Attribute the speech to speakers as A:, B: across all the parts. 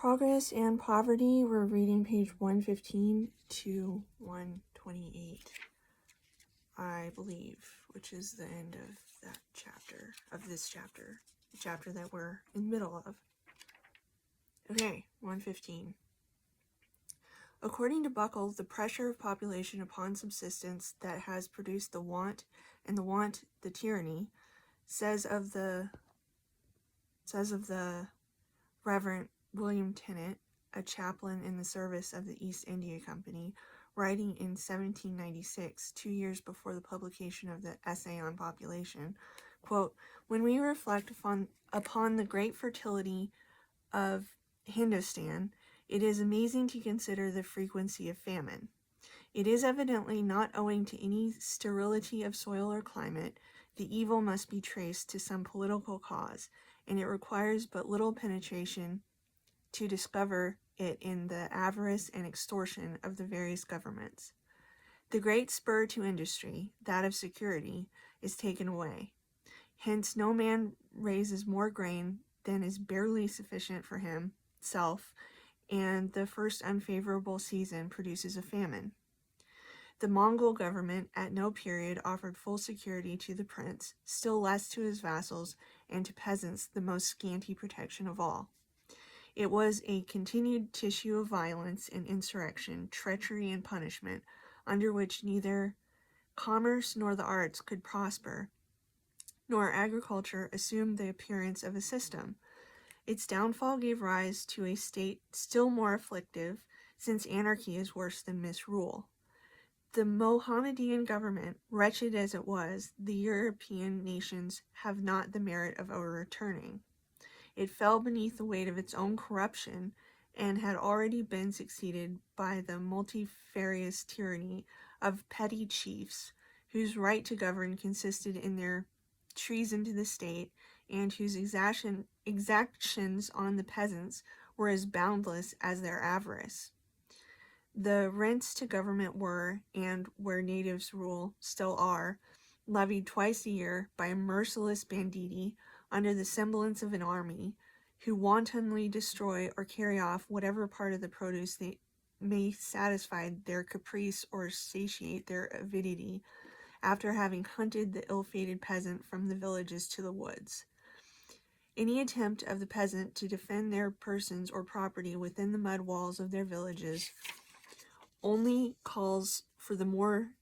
A: Progress and Poverty, we're reading page 115 to 128, I believe, which is the end of that chapter, the chapter that we're in the middle of. Okay, 115. According to Buckle, the pressure of population upon subsistence that has produced the want, and the want the tyranny, says of the Reverend William Tennant, a chaplain in the service of the East India Company, writing in 1796, 2 years before the publication of the Essay on Population, quote, "When we reflect upon the great fertility of Hindostan, it is amazing to consider the frequency of famine. It is evidently not owing to any sterility of soil or climate. The evil must be traced to some political cause, and it requires but little penetration to discover it in the avarice and extortion of the various governments. The great spur to industry, that of security, is taken away. Hence no man raises more grain than is barely sufficient for himself, and the first unfavorable season produces a famine. The Mongol government at no period offered full security to the prince, still less to his vassals, and to peasants the most scanty protection of all. It was a continued tissue of violence and insurrection, treachery and punishment, under which neither commerce nor the arts could prosper, nor agriculture assume the appearance of a system. Its downfall gave rise to a state still more afflictive, since anarchy is worse than misrule. The Mohammedan government, wretched as it was, the European nations have not the merit of overturning. It fell beneath the weight of its own corruption, and had already been succeeded by the multifarious tyranny of petty chiefs, whose right to govern consisted in their treason to the state, and whose exactions on the peasants were as boundless as their avarice. The rents to government were, and where natives rule still are, levied twice a year by a merciless banditti under the semblance of an army, who wantonly destroy or carry off whatever part of the produce they may satisfy their caprice or satiate their avidity, after having hunted the ill-fated peasant from the villages to the woods. Any attempt of the peasant to defend their persons or property within the mud walls of their villages only calls for the more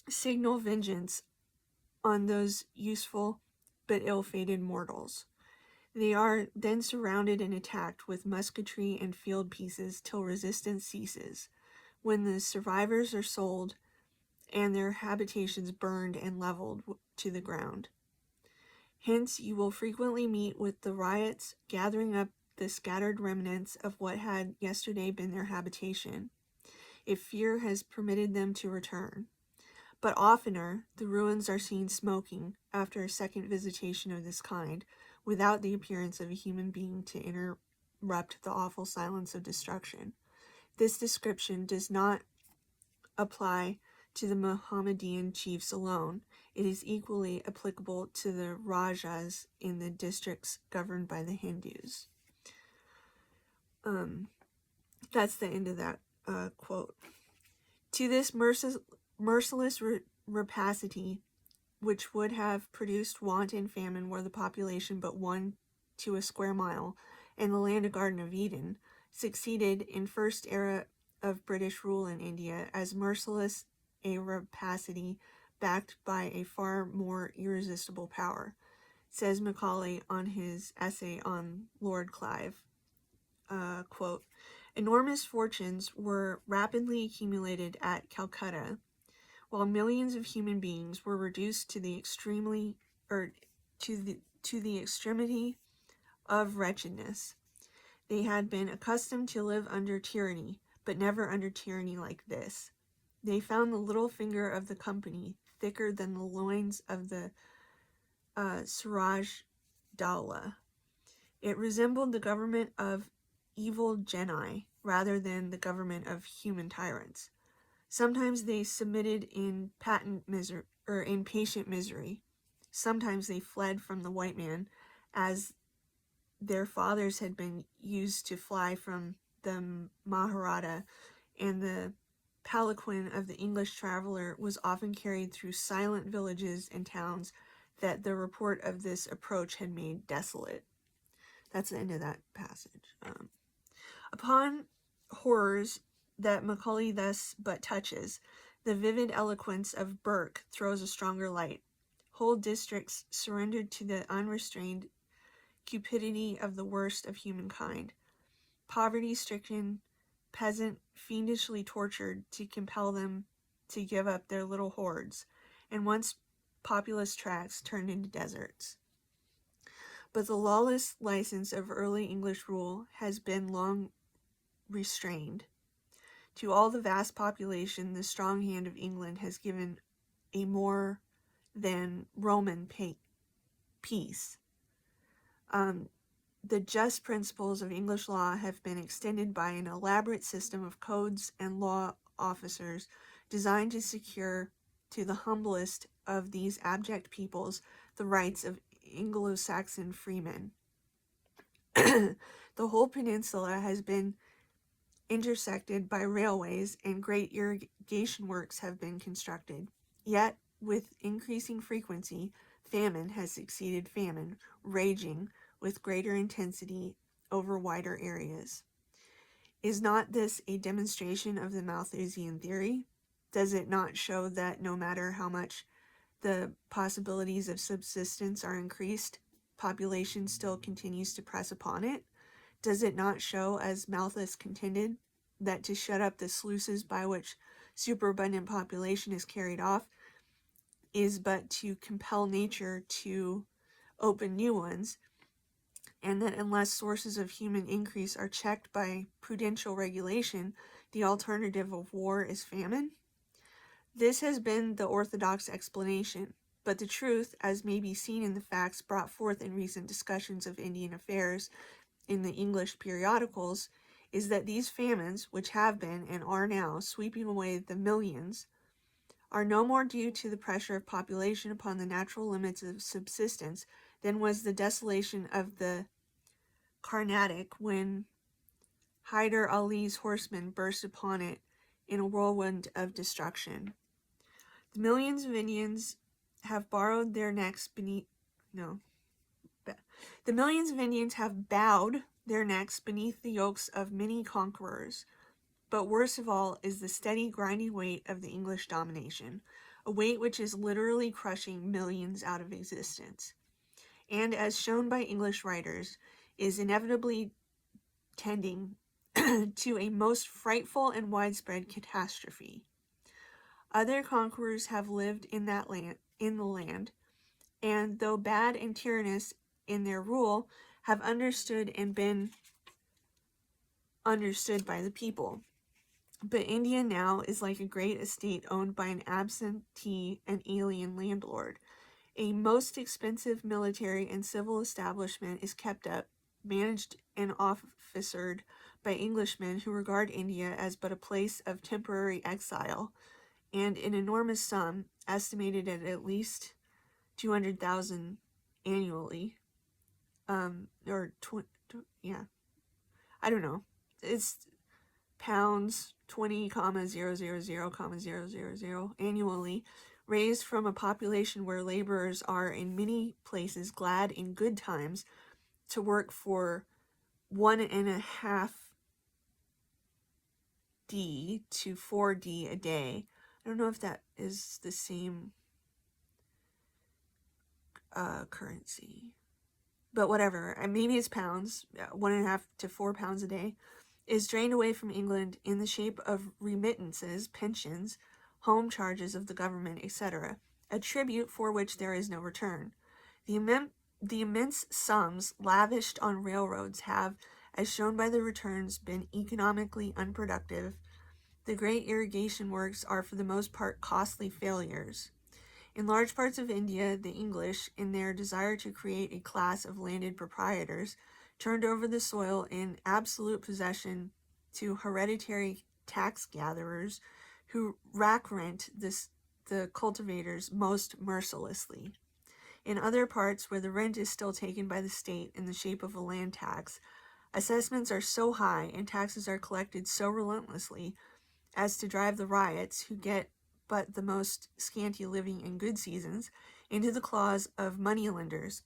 A: signal vengeance on those useful but ill-fated mortals. They are then surrounded and attacked with musketry and field pieces till resistance ceases, when the survivors are sold and their habitations burned and leveled to the ground. Hence you will frequently meet with the riots gathering up the scattered remnants of what had yesterday been their habitation, if fear has permitted them to return. But oftener, the ruins are seen smoking after a second visitation of this kind, without the appearance of a human being to interrupt the awful silence of destruction. This description does not apply to the Mohammedan chiefs alone. It is equally applicable to the Rajas in the districts governed by the Hindus. That's the end of that quote. To this merciless rapacity, which would have produced want and famine were the population but 1 to a square mile, and the land a Garden of Eden, succeeded in first era of British rule in India as merciless a rapacity backed by a far more irresistible power, says Macaulay on his essay on Lord Clive. Quote, enormous fortunes were rapidly accumulated at Calcutta, while millions of human beings were reduced to the extremity of wretchedness. They had been accustomed to live under tyranny, but never under tyranny like this. They found the little finger of the company thicker than the loins of the Siraj Dowlah. It resembled the government of evil genii rather than the government of human tyrants. Sometimes they submitted in patient misery. Sometimes they fled from the white man as their fathers had been used to fly from the Maharata, and the palanquin of the English traveler was often carried through silent villages and towns that the report of this approach had made desolate. That's the end of that passage. Upon horrors that Macaulay thus but touches, the vivid eloquence of Burke throws a stronger light. Whole districts surrendered to the unrestrained cupidity of the worst of humankind. Poverty-stricken peasant fiendishly tortured to compel them to give up their little hordes, and once populous tracts turned into deserts. But the lawless license of early English rule has been long restrained. To all the vast population, the strong hand of England has given a more than Roman peace. The just principles of English law have been extended by an elaborate system of codes and law officers designed to secure to the humblest of these abject peoples the rights of Anglo-Saxon freemen. The whole peninsula has been intersected by railways, and great irrigation works have been constructed. Yet, with increasing frequency, famine has succeeded famine, raging with greater intensity over wider areas. Is not this a demonstration of the Malthusian theory? Does it not show that no matter how much the possibilities of subsistence are increased, population still continues to press upon it? Does it not show, as Malthus contended, that to shut up the sluices by which superabundant population is carried off is but to compel nature to open new ones, and that unless sources of human increase are checked by prudential regulation, the alternative of war is famine? This has been the orthodox explanation, but the truth, as may be seen in the facts brought forth in recent discussions of Indian affairs in the English periodicals, is that these famines, which have been and are now sweeping away the millions, are no more due to the pressure of population upon the natural limits of subsistence than was the desolation of the Carnatic when Hyder Ali's horsemen burst upon it in a whirlwind of destruction. The millions of Indians have bowed their necks beneath the yokes of many conquerors. But worst of all is the steady, grinding weight of the English domination, a weight which is literally crushing millions out of existence, and, as shown by English writers, is inevitably tending to a most frightful and widespread catastrophe. Other conquerors have lived in the land, and though bad and tyrannous in their rule, have understood and been understood by the people. But India now is like a great estate owned by an absentee and alien landlord. A most expensive military and civil establishment is kept up, managed and officered by Englishmen who regard India as but a place of temporary exile, and an enormous sum, estimated at least 200,000 annually, I don't know, it's pounds 20,000,000 annually, raised from a population where laborers are in many places glad in good times to work for 1.5D to 4D a day. I don't know if that is the same currency, but whatever. Maybe it's pounds, 1.5 to 4 pounds a day, is drained away from England in the shape of remittances, pensions, home charges of the government, etc., a tribute for which there is no return. The immense sums lavished on railroads have, as shown by the returns, been economically unproductive. The great irrigation works are for the most part costly failures. In large parts of India, the English, in their desire to create a class of landed proprietors, turned over the soil in absolute possession to hereditary tax gatherers who rack rent the cultivators most mercilessly. In other parts where the rent is still taken by the state in the shape of a land tax, assessments are so high and taxes are collected so relentlessly as to drive the ryots, who get but the most scanty living in good seasons, into the claws of moneylenders,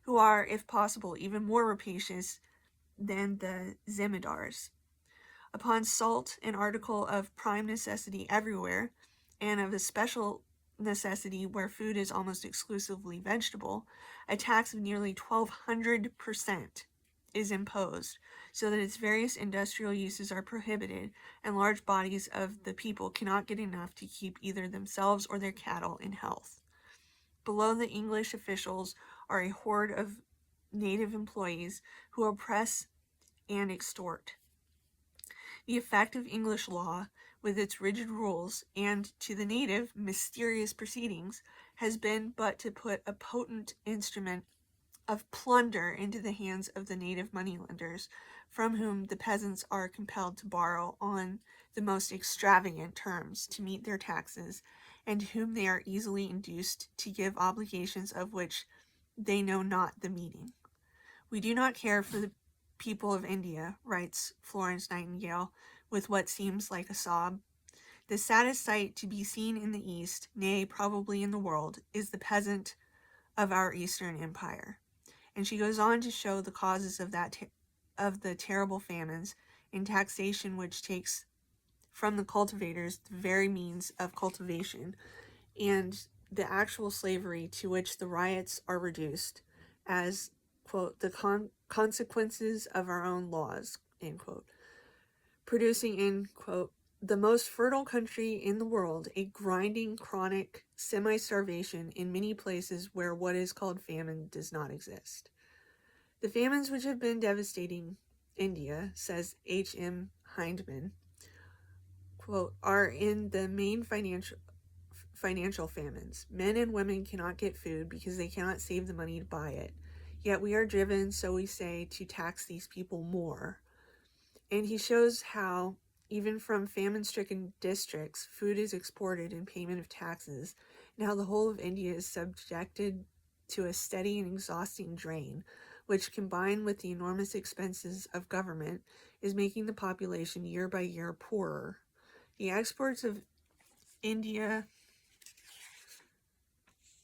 A: who are, if possible, even more rapacious than the zemindars. Upon salt, an article of prime necessity everywhere, and of especial necessity where food is almost exclusively vegetable, a tax of nearly 1,200% is imposed, so that its various industrial uses are prohibited, and large bodies of the people cannot get enough to keep either themselves or their cattle in health. Below the English officials are a horde of native employees who oppress and extort. The effect of English law, with its rigid rules and, to the native, mysterious proceedings, has been but to put a potent instrument of plunder into the hands of the native moneylenders, from whom the peasants are compelled to borrow on the most extravagant terms to meet their taxes, and whom they are easily induced to give obligations of which they know not the meaning. We do not care for the people of India, writes Florence Nightingale, with what seems like a sob. The saddest sight to be seen in the East, nay, probably in the world, is the peasant of our Eastern Empire. And she goes on to show the causes of of the terrible famines in taxation which takes from the cultivators the very means of cultivation, and the actual slavery to which the ryots are reduced as, quote, the consequences of our own laws, end quote, producing in, quote, the most fertile country in the world a grinding, chronic semi-starvation in many places where what is called famine does not exist. The famines which have been devastating India, says H.M. Hindman, quote, are in the main financial famines. Men and women cannot get food because they cannot save the money to buy it. Yet we are driven, so we say, to tax these people more. And he shows how, even from famine-stricken districts, food is exported in payment of taxes, and how the whole of India is subjected to a steady and exhausting drain, which, combined with the enormous expenses of government, is making the population year by year poorer. The exports of India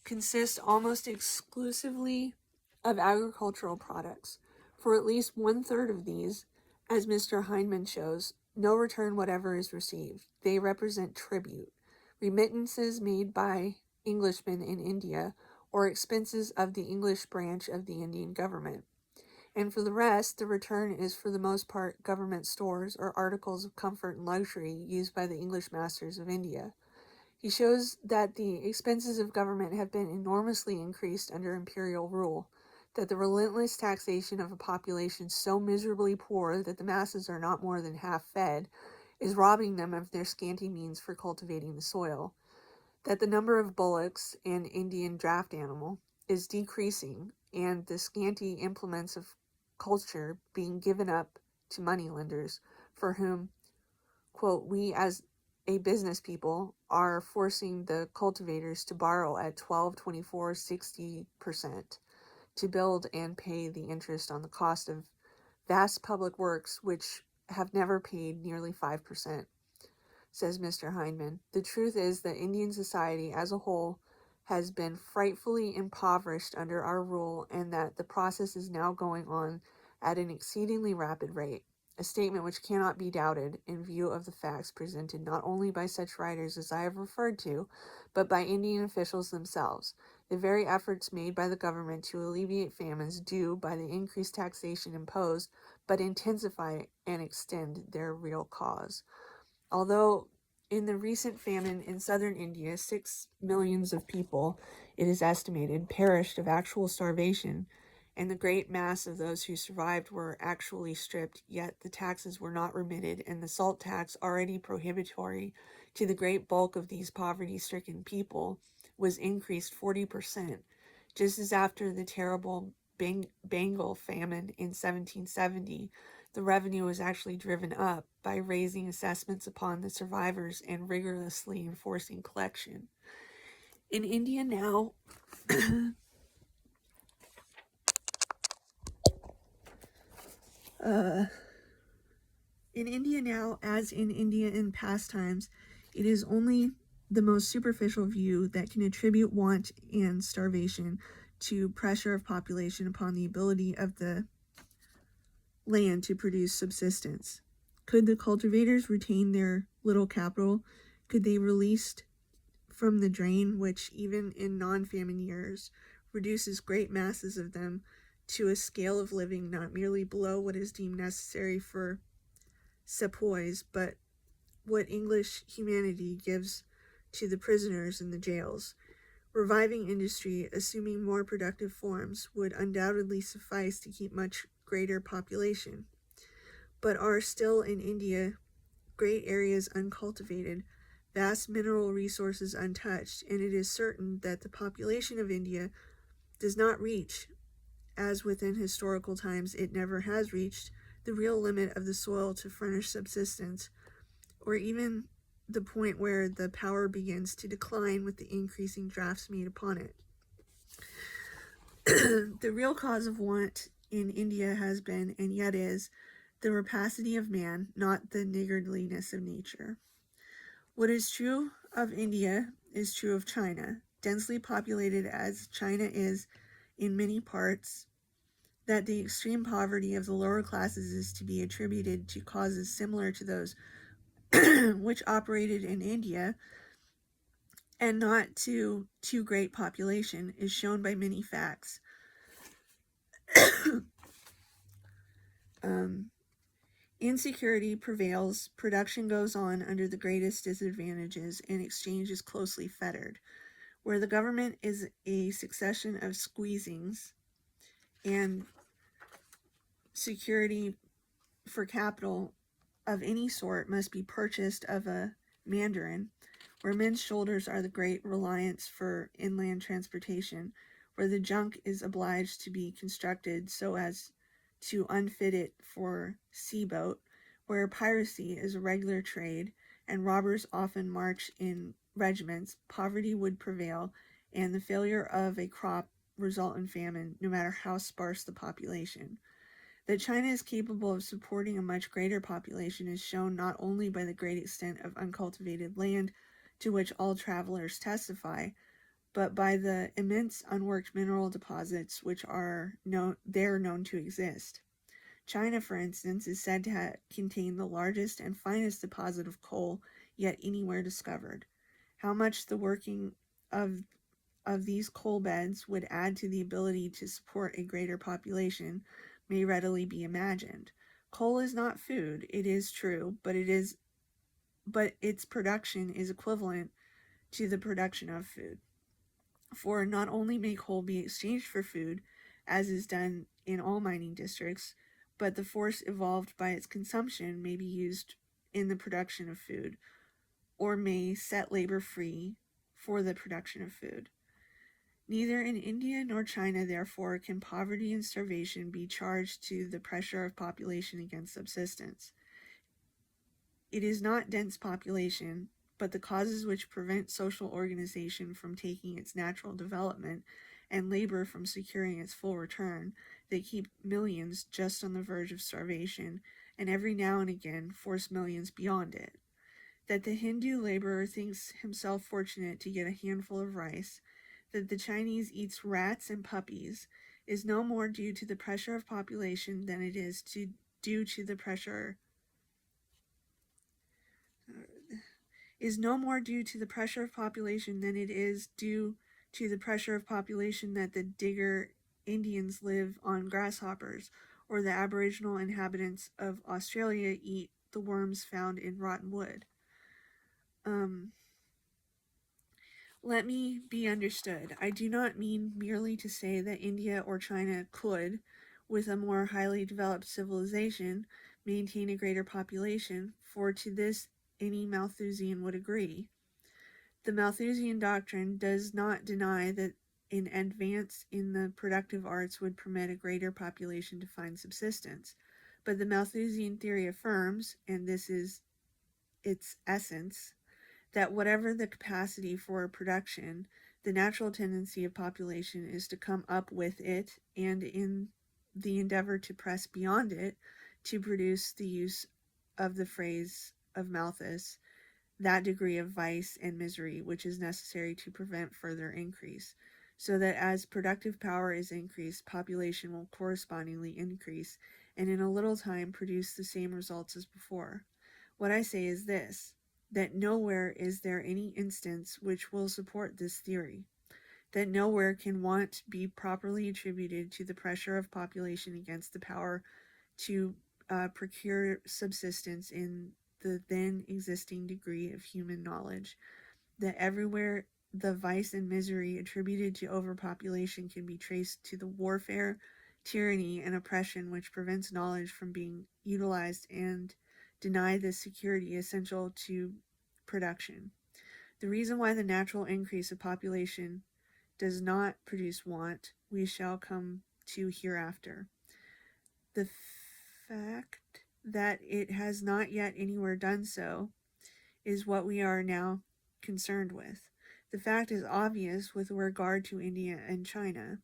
A: consist almost exclusively of agricultural products. For at least 1/3 of these, as Mr. Hindman shows, no return whatever is received. They represent tribute, remittances made by Englishmen in India, or expenses of the English branch of the Indian government. And for the rest, the return is for the most part government stores or articles of comfort and luxury used by the English masters of India. He shows that the expenses of government have been enormously increased under imperial rule, that the relentless taxation of a population so miserably poor that the masses are not more than half fed is robbing them of their scanty means for cultivating the soil, that the number of bullocks and Indian draft animal is decreasing, and the scanty implements of culture being given up to moneylenders, for whom, quote, we as a business people are forcing the cultivators to borrow at 12, 24, 60% to build and pay the interest on the cost of vast public works which have never paid nearly 5%, says Mr. Hindman. The truth is that Indian society as a whole has been frightfully impoverished under our rule, and that the process is now going on at an exceedingly rapid rate, a statement which cannot be doubted in view of the facts presented not only by such writers as I have referred to, but by Indian officials themselves. The very efforts made by the government to alleviate famines do, by the increased taxation imposed, but intensify and extend their real cause. Although in the recent famine in southern India, 6 millions of people, it is estimated, perished of actual starvation, and the great mass of those who survived were actually stripped, yet the taxes were not remitted, and the salt tax, already prohibitory to the great bulk of these poverty-stricken people, was increased 40%, just as after the terrible Bengal famine in 1770, the revenue was actually driven up by raising assessments upon the survivors and rigorously enforcing collection. In India now, as in India in past times, it is only the most superficial view that can attribute want and starvation to pressure of population upon the ability of the land to produce subsistence. Could the cultivators retain their little capital? Could they release from the drain, which even in non-famine years reduces great masses of them to a scale of living not merely below what is deemed necessary for sepoys, but what English humanity gives to the prisoners in the jails. Reviving industry, assuming more productive forms, would undoubtedly suffice to keep much greater population, but are still in India great areas uncultivated, vast mineral resources untouched, and it is certain that the population of India does not reach, as within historical times it never has reached, the real limit of the soil to furnish subsistence, or even the point where the power begins to decline with the increasing drafts made upon it. The real cause of want in India has been, and yet is, the rapacity of man, not the niggardliness of nature. What is true of India is true of China. Densely populated as China is in many parts, that the extreme poverty of the lower classes is to be attributed to causes similar to those which operated in India, and not to too great population, is shown by many facts. Insecurity prevails, production goes on under the greatest disadvantages, and exchange is closely fettered. Where the government is a succession of squeezings, and security for capital of any sort must be purchased of a mandarin, where men's shoulders are the great reliance for inland transportation, where the junk is obliged to be constructed so as to unfit it for sea boat, where piracy is a regular trade, and robbers often march in regiments, poverty would prevail, and the failure of a crop result in famine, no matter how sparse the population. That China is capable of supporting a much greater population is shown not only by the great extent of uncultivated land to which all travelers testify, but by the immense unworked mineral deposits which are known to exist. China, for instance, is said to contain the largest and finest deposit of coal yet anywhere discovered. How much the working of these coal beds would add to the ability to support a greater population may readily be imagined. Coal is not food, it is true, but its production is equivalent to the production of food. For not only may coal be exchanged for food, as is done in all mining districts, but the force evolved by its consumption may be used in the production of food, or may set labor free for the production of food. Neither in India nor China, therefore, can poverty and starvation be charged to the pressure of population against subsistence. It is not dense population, but the causes which prevent social organization from taking its natural development and labor from securing its full return, that keep millions just on the verge of starvation, and every now and again force millions beyond it. That the Hindu laborer thinks himself fortunate to get a handful of rice, that the Chinese eats rats and puppies, is no more due to the pressure of population than it is due to the pressure of population than it is due to the pressure of population that the Digger Indians live on grasshoppers, or the Aboriginal inhabitants of Australia eat the worms found in rotten wood. Let me be understood. I do not mean merely to say that India or China could, with a more highly developed civilization, maintain a greater population, for to this any Malthusian would agree. The Malthusian doctrine does not deny that an advance in the productive arts would permit a greater population to find subsistence, but the Malthusian theory affirms, and this is its essence, that whatever the capacity for production, The natural tendency of population is to come up with it, and in the endeavor to press beyond it, to produce the use of the phrase of Malthus, that degree of vice and misery which is necessary to prevent further increase, so that as productive power is increased, population will correspondingly increase, and in a little time produce the same results as before. What I say is this, that nowhere is there any instance which will support this theory, that nowhere can want be properly attributed to the pressure of population against the power to procure subsistence in the then existing degree of human knowledge, that everywhere the vice and misery attributed to overpopulation can be traced to the warfare, tyranny, and oppression which prevents knowledge from being utilized and deny the security essential to production. The reason why the natural increase of population does not produce want, we shall come to hereafter. The fact that it has not yet anywhere done so is what we are now concerned with. The fact is obvious with regard to India and China.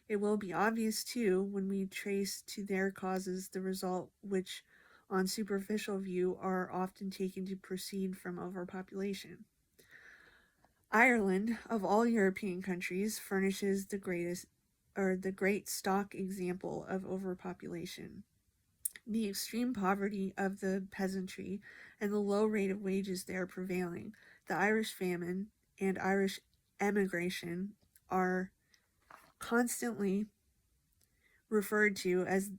A: It will be obvious too when we trace to their causes the result which on superficial view are often taken to proceed from overpopulation. Ireland, of all European countries, furnishes the great stock example of overpopulation. The extreme poverty of the peasantry and the low rate of wages there prevailing, the Irish famine and Irish emigration are constantly referred to as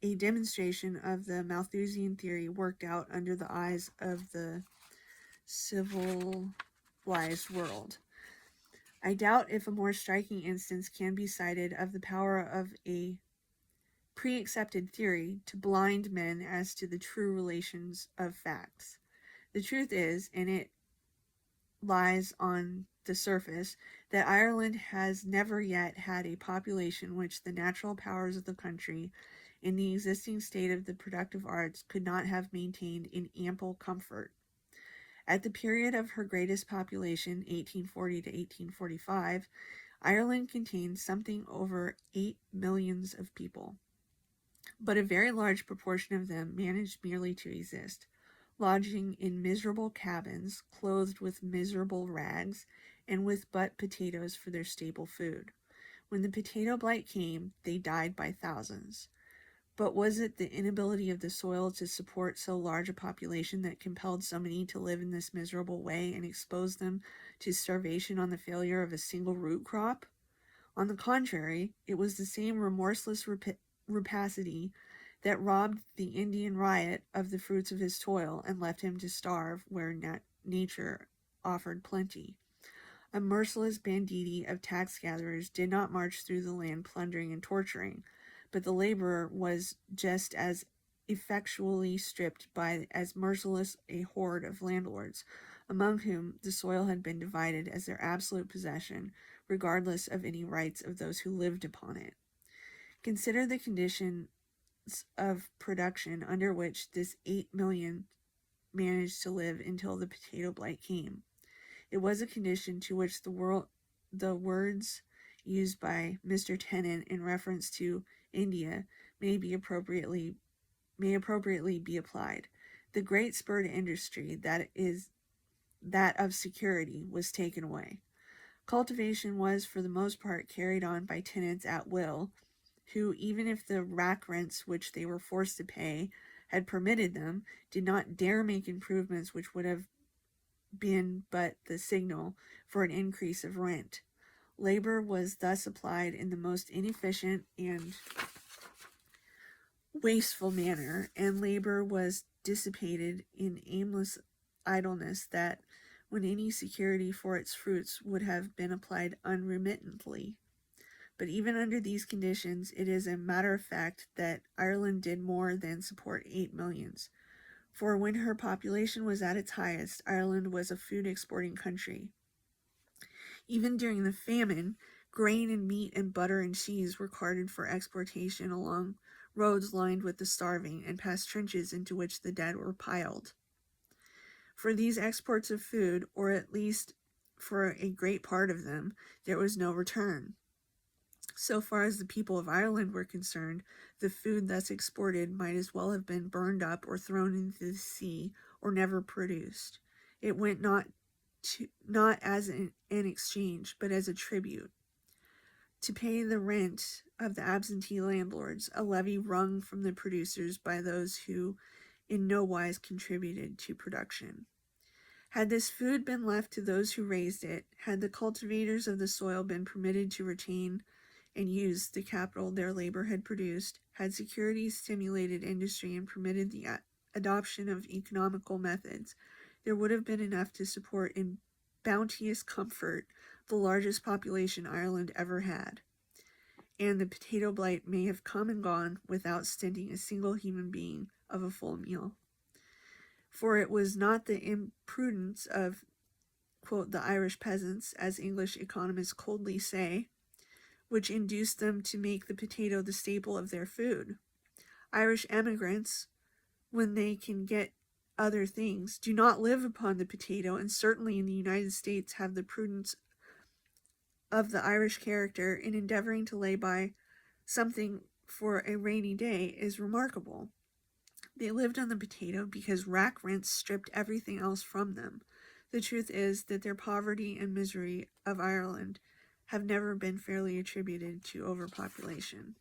A: a demonstration of the Malthusian theory worked out under the eyes of the civilized world. I doubt if a more striking instance can be cited of the power of a pre-accepted theory to blind men as to the true relations of facts. The truth is, and it lies on the surface, that Ireland has never yet had a population which the natural powers of the country in the existing state of the productive arts could not have maintained in ample comfort. At the period of her greatest population, 1840 to 1845, Ireland contained something over 8 millions of people, but a very large proportion of them managed merely to exist, lodging in miserable cabins, clothed with miserable rags, and with but potatoes for their staple food. When the potato blight came, they died by thousands. But was it the inability of the soil to support so large a population that compelled so many to live in this miserable way and exposed them to starvation on the failure of a single root crop? On the contrary, it was the same remorseless rapacity that robbed the Indian riot of the fruits of his toil and left him to starve where nature offered plenty. A merciless banditti of tax gatherers did not march through the land plundering and torturing, but the laborer was just as effectually stripped by as merciless a horde of landlords, among whom the soil had been divided as their absolute possession, regardless of any rights of those who lived upon it. Consider the conditions of production under which this 8 million managed to live until the potato blight came. It was a condition to which the words used by Mr. Tennant in reference to India may appropriately be applied. The great spur to industry, that is that of security, was taken away. Cultivation was for the most part carried on by tenants at will, who, even if the rack rents which they were forced to pay had permitted them, did not dare make improvements which would have been but the signal for an increase of rent. Labor was thus applied in the most inefficient and wasteful manner, and labor was dissipated in aimless idleness that, when any security for its fruits would have been applied unremittently. But even under these conditions, it is a matter of fact that Ireland did more than support 8 millions. For when her population was at its highest, Ireland was a food exporting country. Even during the famine, grain and meat and butter and cheese were carted for exportation along roads lined with the starving and past trenches into which the dead were piled. For these exports of food, or at least for a great part of them, there was no return. So far as the people of Ireland were concerned, the food thus exported might as well have been burned up or thrown into the sea or never produced. It went not as an exchange, but as a tribute, to pay the rent of the absentee landlords, a levy wrung from the producers by those who in no wise contributed to production. Had this food been left to those who raised it, had the cultivators of the soil been permitted to retain and use the capital their labor had produced, had security stimulated industry and permitted the adoption of economical methods, there would have been enough to support in bounteous comfort the largest population Ireland ever had, and the potato blight may have come and gone without stinting a single human being of a full meal. For it was not the imprudence of, quote, the Irish peasants, as English economists coldly say, which induced them to make the potato the staple of their food. Irish emigrants, when they can get other things, do not live upon the potato, and certainly in the United States have the prudence of the Irish character in endeavoring to lay by something for a rainy day is remarkable. They lived on the potato because rack rents stripped everything else from them. The truth is that their poverty and misery of Ireland have never been fairly attributed to overpopulation.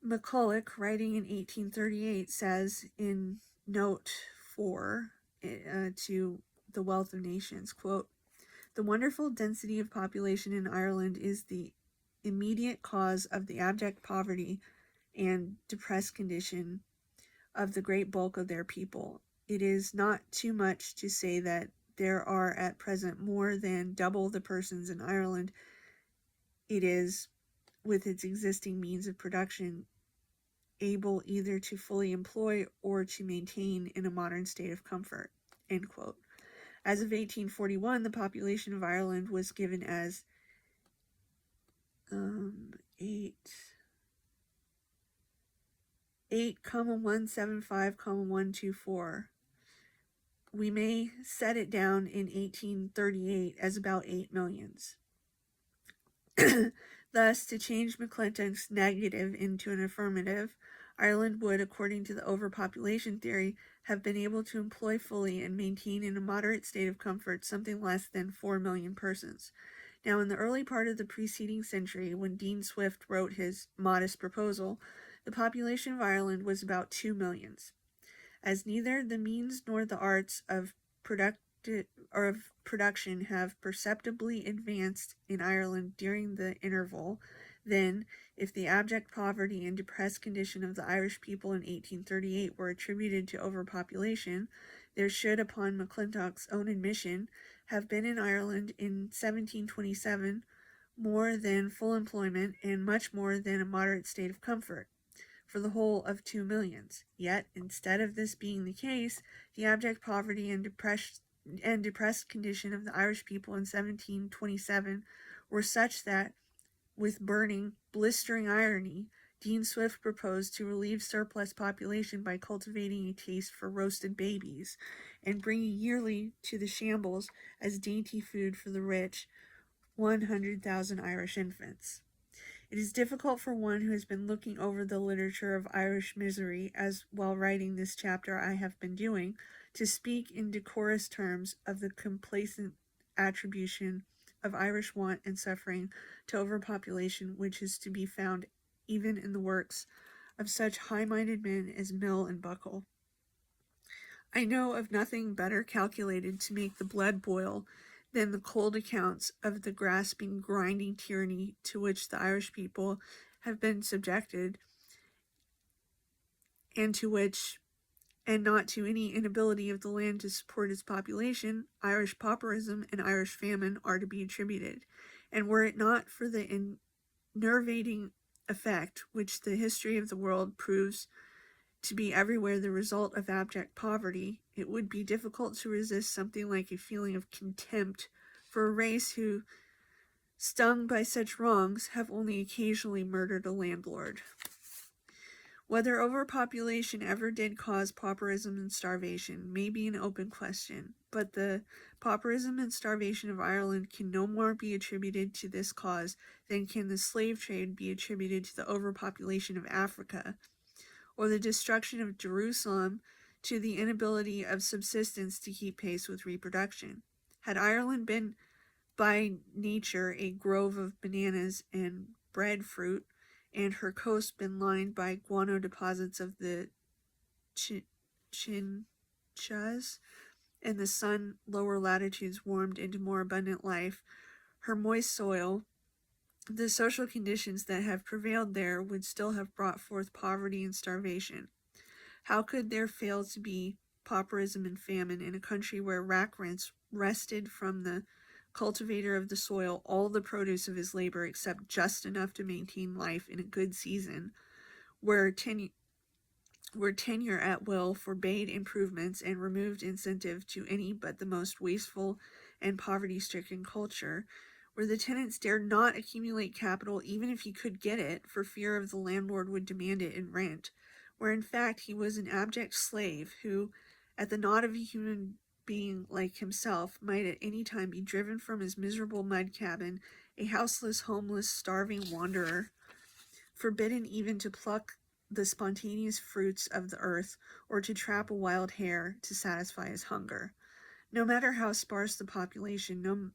A: McCulloch, writing in 1838, says in note 4 to The Wealth of Nations, quote, "The wonderful density of population in Ireland is the immediate cause of the abject poverty and depressed condition of the great bulk of their people. It is not too much to say that there are at present more than double the persons in Ireland it is, with its existing means of production, able either to fully employ or to maintain in a modern state of comfort." End quote. As of 1841, the population of Ireland was given as 8,175,124. We may set it down in 1838 as about 8 millions. Thus, to change McClintock's negative into an affirmative, Ireland would, according to the overpopulation theory, have been able to employ fully and maintain in a moderate state of comfort something less than 4 million persons. Now, in the early part of the preceding century, when Dean Swift wrote his modest proposal, the population of Ireland was about 2 millions. As neither the means nor the arts of production have perceptibly advanced in Ireland during the interval, then, if the abject poverty and depressed condition of the Irish people in 1838 were attributed to overpopulation, there should, upon McClintock's own admission, have been in Ireland in 1727 more than full employment and much more than a moderate state of comfort, for the whole of 2 millions. Yet, instead of this being the case, the abject poverty and depressed condition of the Irish people in 1727 were such that, with burning, blistering irony, Dean Swift proposed to relieve surplus population by cultivating a taste for roasted babies, and bringing yearly to the shambles as dainty food for the rich 100,000 Irish infants. It is difficult for one who has been looking over the literature of Irish misery, as while writing this chapter I have been doing, to speak in decorous terms of the complacent attribution of Irish want and suffering to overpopulation, which is to be found even in the works of such high-minded men as Mill and Buckle. I know of nothing better calculated to make the blood boil than the cold accounts of the grasping, grinding tyranny to which the Irish people have been subjected, and to which, and not to any inability of the land to support its population, Irish pauperism and Irish famine are to be attributed. And were it not for the enervating effect which the history of the world proves to be everywhere the result of abject poverty, it would be difficult to resist something like a feeling of contempt for a race who, stung by such wrongs, have only occasionally murdered a landlord. Whether overpopulation ever did cause pauperism and starvation may be an open question, but the pauperism and starvation of Ireland can no more be attributed to this cause than can the slave trade be attributed to the overpopulation of Africa, or the destruction of Jerusalem to the inability of subsistence to keep pace with reproduction. Had Ireland been by nature a grove of bananas and breadfruit, and her coast been lined by guano deposits of the chinchas, and the sun lower latitudes warmed into more abundant life, her moist soil, the social conditions that have prevailed there would still have brought forth poverty and starvation. How could there fail to be pauperism and famine in a country where rack rents wrested from the cultivator of the soil all the produce of his labor except just enough to maintain life in a good season, where tenure at will forbade improvements and removed incentive to any but the most wasteful and poverty-stricken culture, where the tenants dared not accumulate capital even if he could get it for fear of the landlord would demand it in rent, where in fact he was an abject slave who, at the nod of a human being like himself, might at any time be driven from his miserable mud cabin, a houseless, homeless, starving wanderer, forbidden even to pluck the spontaneous fruits of the earth or to trap a wild hare to satisfy his hunger. No matter how sparse the population,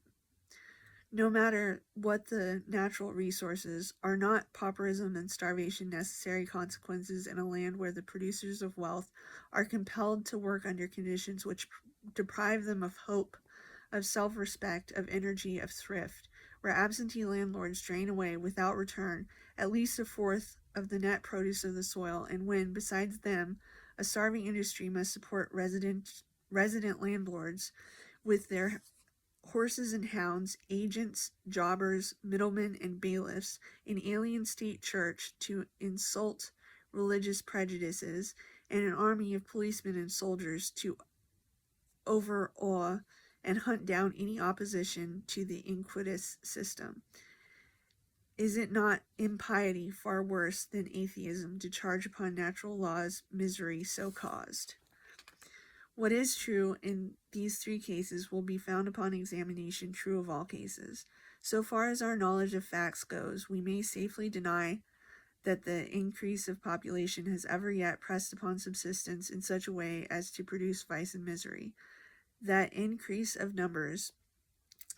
A: no matter what the natural resources, are not pauperism and starvation necessary consequences in a land where the producers of wealth are compelled to work under conditions which deprive them of hope, of self-respect, of energy, of thrift, where absentee landlords drain away without return at least a fourth of the net produce of the soil, and when, besides them, a starving industry must support resident landlords with their horses and hounds, agents, jobbers, middlemen, and bailiffs, an alien state church to insult religious prejudices, and an army of policemen and soldiers to overawe and hunt down any opposition to the iniquitous system. Is it not impiety far worse than atheism to charge upon natural laws misery so caused? What is true in these three cases will be found upon examination true of all cases. So far as our knowledge of facts goes, we may safely deny that the increase of population has ever yet pressed upon subsistence in such a way as to produce vice and misery. That increase of numbers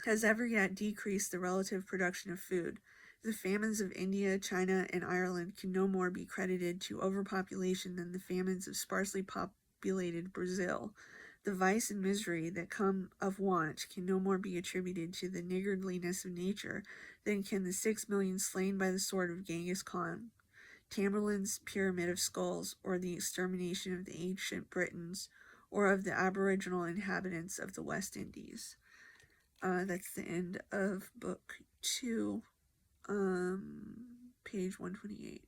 A: has ever yet decreased the relative production of food. The famines of India, China, and Ireland can no more be credited to overpopulation than the famines of sparsely populated Brazil. The vice and misery that come of want can no more be attributed to the niggardliness of nature than can the 6 million slain by the sword of Genghis Khan, Tamerlane's pyramid of skulls, or the extermination of the ancient Britons, or of the aboriginal inhabitants of the West Indies. That's the end of book 2, page 128.